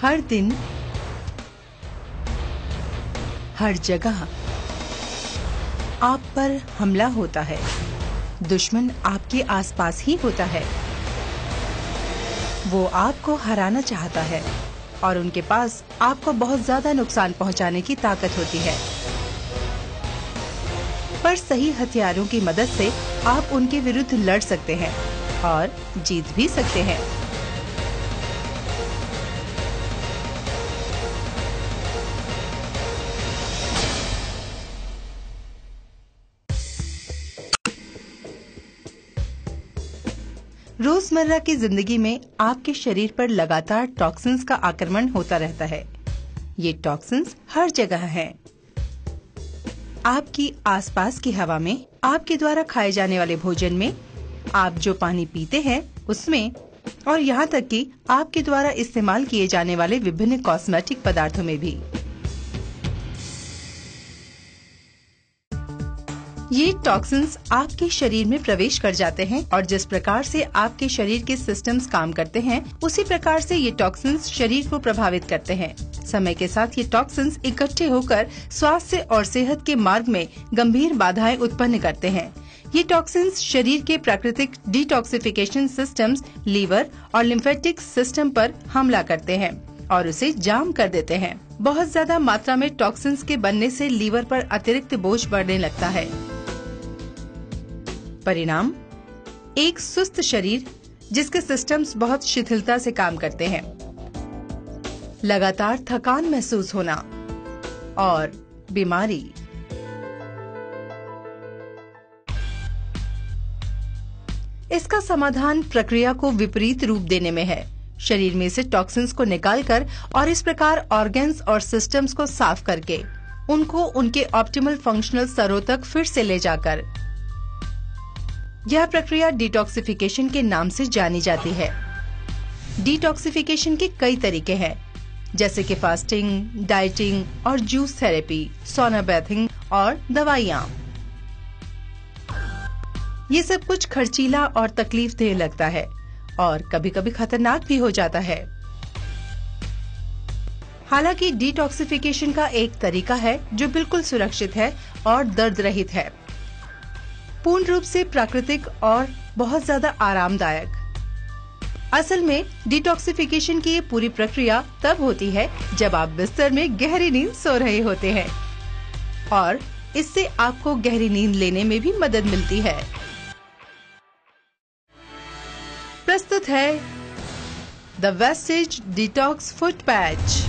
हर दिन, हर जगह आप पर हमला होता है। दुश्मन आपके आसपास ही होता है। वो आपको हराना चाहता है और उनके पास आपको बहुत ज्यादा नुकसान पहुंचाने की ताकत होती है। पर सही हथियारों की मदद से आप उनके विरुद्ध लड़ सकते हैं और जीत भी सकते हैं। रोजमर्रा की जिंदगी में आपके शरीर पर लगातार टॉक्सिन्स का आक्रमण होता रहता है। ये टॉक्सिन्स हर जगह हैं। आपकी आसपास की हवा में, आपके द्वारा खाए जाने वाले भोजन में, आप जो पानी पीते हैं उसमें, और यहाँ तक कि आपके द्वारा इस्तेमाल किए जाने वाले विभिन्न कॉस्मेटिक पदार्थों में भी। ये टॉक्सिन्स आपके शरीर में प्रवेश कर जाते हैं और जिस प्रकार से आपके शरीर के सिस्टम्स काम करते हैं, उसी प्रकार से ये टॉक्सिन्स शरीर को प्रभावित करते हैं। समय के साथ ये टॉक्सिन्स इकट्ठे होकर स्वास्थ्य और सेहत के मार्ग में गंभीर बाधाएं उत्पन्न करते हैं। ये टॉक्सिन्स शरीर के प्राकृतिक डिटॉक्सिफिकेशन सिस्टम्स, लीवर और लिम्फेटिक सिस्टम पर हमला करते हैं और उसे जाम कर देते हैं। बहुत ज्यादा मात्रा में टॉक्सिन्स के बनने से लीवर पर अतिरिक्त बोझ बढ़ने लगता है। परिणाम, एक सुस्त शरीर जिसके सिस्टम्स बहुत शिथिलता से काम करते हैं, लगातार थकान महसूस होना और बीमारी। इसका समाधान प्रक्रिया को विपरीत रूप देने में है। शरीर में से टॉक्सिन्स को निकालकर और इस प्रकार ऑर्गन्स और सिस्टम्स को साफ करके उनको उनके ऑप्टिमल फंक्शनल स्तरों तक फिर से ले जाकर। यह प्रक्रिया डिटॉक्सिफिकेशन के नाम से जानी जाती है। डिटॉक्सिफिकेशन के कई तरीके हैं, जैसे कि फास्टिंग, डाइटिंग और जूस थेरेपी, सोना बैथिंग और दवाइयाँ। ये सब कुछ खर्चीला और तकलीफदेह लगता है और कभी कभी खतरनाक भी हो जाता है। हालांकि डिटॉक्सिफिकेशन का एक तरीका है जो बिल्कुल सुरक्षित है और दर्द रहित है, पूर्ण रूप से प्राकृतिक और बहुत ज्यादा आरामदायक। असल में डिटॉक्सिफिकेशन की ये पूरी प्रक्रिया तब होती है जब आप बिस्तर में गहरी नींद सो रहे होते हैं और इससे आपको गहरी नींद लेने में भी मदद मिलती है। प्रस्तुत है the wastage detox foot patch.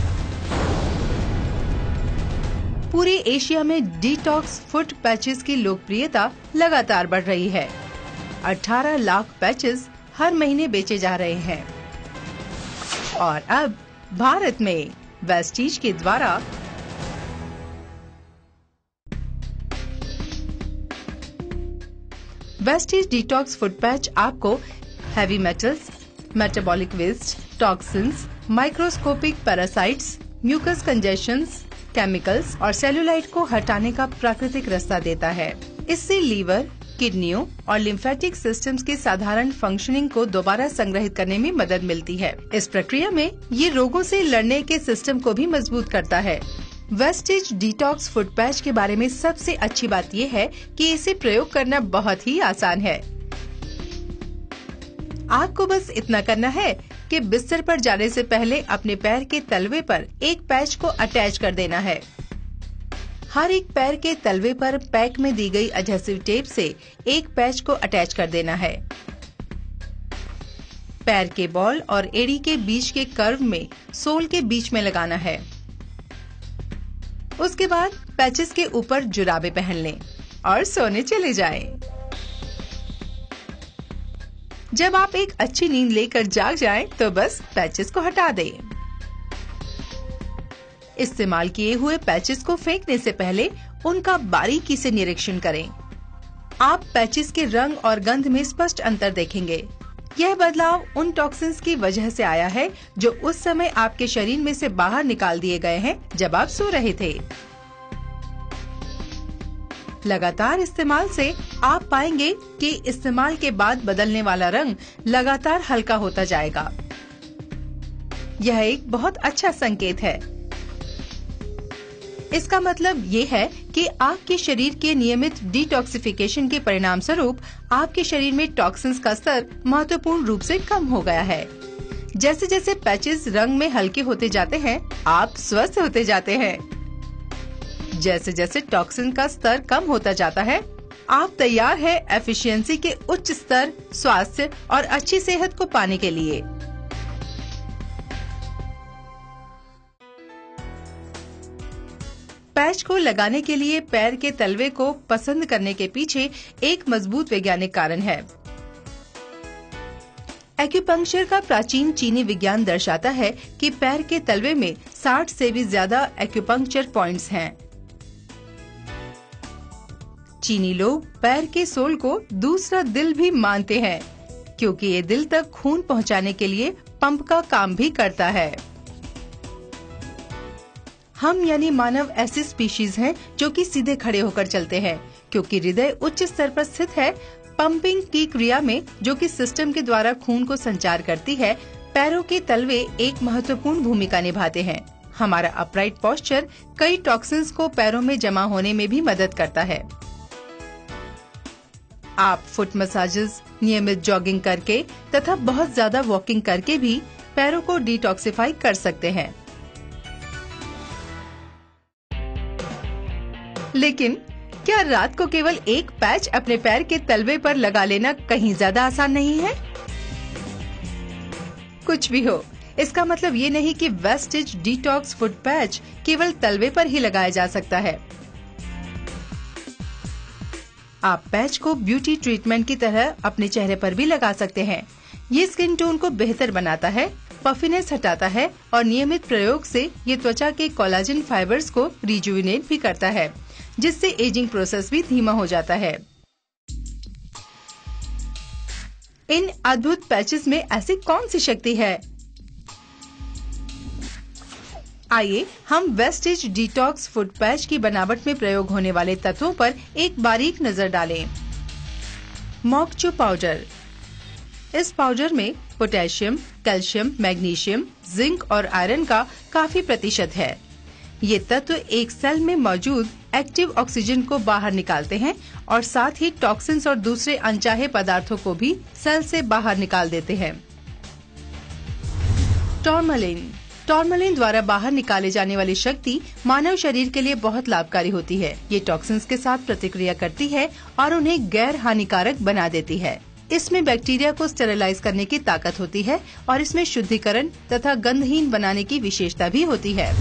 पूरे एशिया में डिटॉक्स फुट पैचेस की लोकप्रियता लगातार बढ़ रही है। 18 लाख पैचेस हर महीने बेचे जा रहे हैं और अब भारत में वेस्टीज के द्वारा वेस्टीज डिटॉक्स फुट पैच आपको heavy metals, metabolic waste, toxins, microscopic parasites, mucus congestions, chemicals और सेलुलाइट को हटाने का प्राकृतिक रास्ता देता है। इससे लीवर, किडनियों और लिम्फेटिक सिस्टम्स के साधारण फंक्शनिंग को दोबारा संग्रहित करने में मदद मिलती है। इस प्रक्रिया में ये रोगों से लड़ने के सिस्टम को भी मजबूत करता है। वेस्टेज डिटॉक्स फुट पैच के बारे में सबसे अच्छी बात ये है कि इसे प्रयोग करना बहुत ही आसान है। आपको बस इतना करना है कि बिस्तर पर जाने से पहले अपने पैर के तलवे पर एक पैच को अटैच कर देना है। हर एक पैर के तलवे पर पैक में दी गई एडहेसिव टेप से एक पैच को अटैच कर देना है। पैर के बॉल और एड़ी के बीच के कर्व में सोल के बीच में लगाना है। उसके बाद पैचेस के ऊपर जुराबे पहन लें और सोने चले जाएं। जब आप एक अच्छी नींद लेकर जाग जाएं, तो बस पैचेस को हटा दें। इस्तेमाल किए हुए पैचेस को फेंकने से पहले उनका बारीकी से निरीक्षण करें। आप पैचेस के रंग और गंध में स्पष्ट अंतर देखेंगे। यह बदलाव उन टॉक्सिन्स की वजह से आया है जो उस समय आपके शरीर में से बाहर निकाल दिए गए हैं जब आप सो रहे थे। लगातार इस्तेमाल से आप पाएंगे कि इस्तेमाल के बाद बदलने वाला रंग लगातार हल्का होता जाएगा। यह एक बहुत अच्छा संकेत है। इसका मतलब ये है कि आपके शरीर के नियमित डिटॉक्सिफिकेशन के परिणाम स्वरूप आपके शरीर में टॉक्सिन्स का स्तर महत्वपूर्ण रूप से कम हो गया है। जैसे जैसे पैचेस रंग में हल्के होते जाते हैं, आप स्वस्थ होते जाते हैं। जैसे जैसे टॉक्सिन का स्तर कम होता जाता है, आप तैयार है एफिशिएंसी के उच्च स्तर, स्वास्थ्य और अच्छी सेहत को पाने के लिए। पैच को लगाने के लिए पैर के तलवे को पसंद करने के पीछे एक मजबूत वैज्ञानिक कारण है। एक्यूपंक्चर का प्राचीन चीनी विज्ञान दर्शाता है कि पैर के तलवे में 60 से भी ज्यादा एक्यूपंक्चर पॉइंट्स हैं। चीनी लोग पैर के सोल को दूसरा दिल भी मानते हैं, क्योंकि ये दिल तक खून पहुंचाने के लिए पंप का काम भी करता है। हम यानी मानव ऐसी स्पीशीज हैं जो कि सीधे खड़े होकर चलते हैं, क्योंकि हृदय उच्च स्तर पर स्थित है। पंपिंग की क्रिया में, जो कि सिस्टम के द्वारा खून को संचार करती है, पैरों के तलवे एक महत्वपूर्ण भूमिका निभाते हैं। हमारा अपराइट पोस्चर कई टॉक्सिन्स को पैरों में जमा होने में भी मदद करता है। आप फुट मसाजेस, नियमित जॉगिंग करके तथा बहुत ज्यादा वॉकिंग करके भी पैरों को डिटॉक्सिफाई कर सकते हैं। लेकिन क्या रात को केवल एक पैच अपने पैर के तलवे पर लगा लेना कहीं ज्यादा आसान नहीं है? कुछ भी हो, इसका मतलब ये नहीं कि वेस्टिज डिटॉक्स फुट पैच केवल तलवे पर ही लगाया जा सकता है। आप पैच को ब्यूटी ट्रीटमेंट की तरह अपने चेहरे पर भी लगा सकते हैं। ये स्किन टोन को बेहतर बनाता है, पफिनेस हटाता है और नियमित प्रयोग से ये त्वचा के कोलाजन फाइबर्स को रिजुविनेट भी करता है, जिससे एजिंग प्रोसेस भी धीमा हो जाता है। इन अद्भुत पैचेस में ऐसी कौन सी शक्ति है? आइए हम वेस्टिज डिटॉक्स फुट पैच की बनावट में प्रयोग होने वाले तत्वों पर एक बारीक नजर डालें। मोकचो पाउडर। इस पाउडर में पोटेशियम, कैल्शियम, मैग्नीशियम, जिंक और आयरन का काफी प्रतिशत है। ये तत्व एक सेल में मौजूद एक्टिव ऑक्सीजन को बाहर निकालते हैं और साथ ही टॉक्सिन्स और दूसरे अनचाहे पदार्थों को भी सेल से बाहर निकाल देते हैं। टॉर्मलिन। टॉर्मलिन द्वारा बाहर निकाले जाने वाली शक्ति मानव शरीर के लिए बहुत लाभकारी होती है। ये टॉक्सिन्स के साथ प्रतिक्रिया करती है और उन्हें गैर हानिकारक बना देती है। इसमें बैक्टीरिया को स्टेरिलाइज करने की ताकत होती है और इसमें शुद्धिकरण तथा गंधहीन बनाने की विशेषता भी होती है।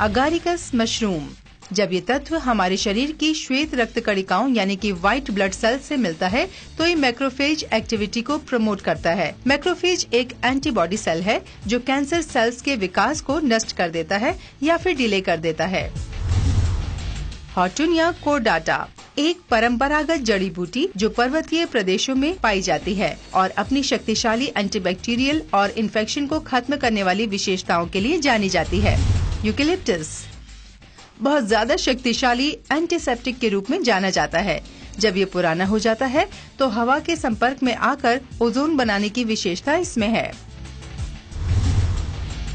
अगारिकस मशरूम। जब ये तत्व हमारे शरीर की श्वेत रक्त कणिकाओं यानी कि व्हाइट ब्लड सेल्स से मिलता है तो ये मैक्रोफेज एक्टिविटी को प्रमोट करता है। मैक्रोफेज एक एंटीबॉडी सेल है जो कैंसर सेल्स के विकास को नष्ट कर देता है या फिर डिले कर देता है। हॉर्टुनिया कोर्डाटा एक परंपरागत जड़ी बूटी जो पर्वतीय प्रदेशों में पाई जाती है और अपनी शक्तिशाली एंटीबैक्टीरियल और इन्फेक्शन को खत्म करने वाली विशेषताओं के लिए जानी जाती है। यूकेलिप्टस बहुत ज्यादा शक्तिशाली एंटीसेप्टिक के रूप में जाना जाता है। जब ये पुराना हो जाता है तो हवा के संपर्क में आकर ओजोन बनाने की विशेषता इसमें है।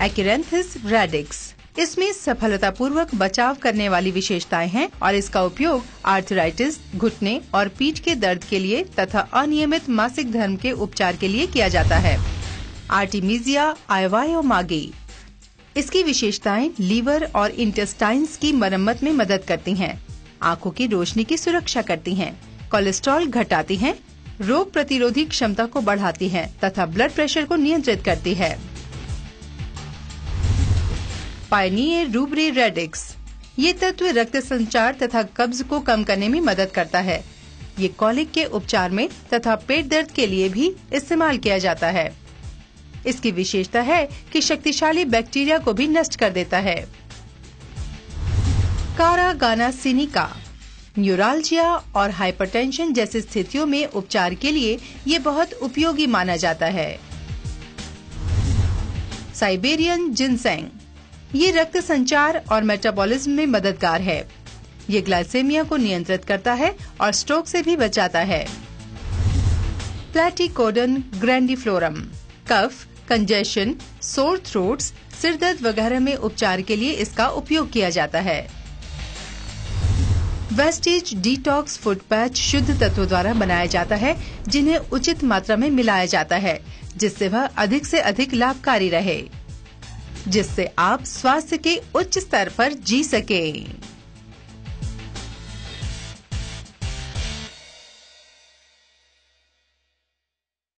एक्रेंथिस रेडिक्स। इसमें सफलतापूर्वक बचाव करने वाली विशेषताएं हैं और इसका उपयोग आर्थराइटिस, घुटने और पीठ के दर्द के लिए तथा अनियमित मासिक धर्म के उपचार के लिए किया जाता है। आर्टिमीजिया आइवायोमागी। इसकी विशेषताएं लीवर और इंटेस्टाइन्स की मरम्मत में मदद करती हैं, आंखों की रोशनी की सुरक्षा करती हैं, कोलेस्ट्रॉल घटाती हैं, रोग प्रतिरोधी क्षमता को बढ़ाती हैं तथा ब्लड प्रेशर को नियंत्रित करती है। पायनियर रूब्रे रेडिक्स। ये तत्व रक्त संचार तथा कब्ज को कम करने में मदद करता है। ये कॉलिक के उपचार में तथा पेट दर्द के लिए भी इस्तेमाल किया जाता है। इसकी विशेषता है कि शक्तिशाली बैक्टीरिया को भी नष्ट कर देता है। कारागाना सिनिका। न्यूराल्जिया और हाइपरटेंशन जैसी स्थितियों में उपचार के लिए ये बहुत उपयोगी माना जाता है। Siberian ginseng. ये रक्त संचार और मेटाबॉलिज्म में मददगार है। ये ग्लाइसेमिया को नियंत्रित करता है और स्ट्रोक से भी बचाता है। प्लैटिकोडन ग्रैंडिफ्लोरम। कफ, कंजेशन, सोर थ्रोट्स, सिर दर्द वगैरह में उपचार के लिए इसका उपयोग किया जाता है। वेस्टीज डिटॉक्स फुट पैच शुद्ध तत्वों द्वारा बनाया जाता है, जिन्हें उचित मात्रा में मिलाया जाता है, जिससे वह अधिक से अधिक लाभकारी रहे, जिससे आप स्वास्थ्य के उच्च स्तर पर जी सकें।